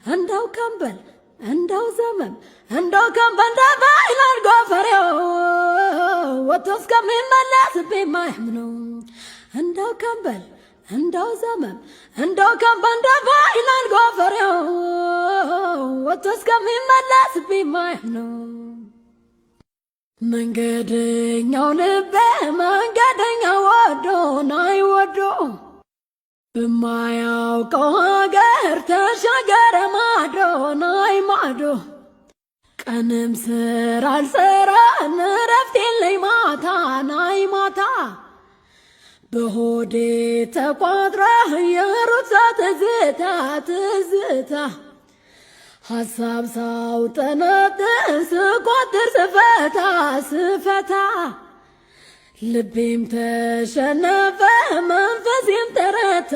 እንዳው ከንበል እንዳው ዘመም እንዳው ከንበል እንዳባይላል ጎፈሬው ወጥቶ እስከሚመለስ ቢማይምነው እንዳው ከንበል እንዳው ዘመም እንዳው ከንበል እንዳባይላል ጎፈሬው ወጥቶ እስከሚመለስ ቢማይምነው መንገደኛው ልቤ መንገደኛው ወዶ ናይ ወዶ በማያውቀው ሀገር ተሻገረ ማዶ ናይ ማዶ ቀንም ስራ አልሰራ እረፍት የለኝ ማታ ናይ ማታ በሆዴ ተቋጥራ የሩት ትዝታ ትዝታ ሐሳብ ሳውጠነጥን ስቆጥር ስፈታ ስፈታ ልቤም ተሸነፈ መንፈሴም ተረታ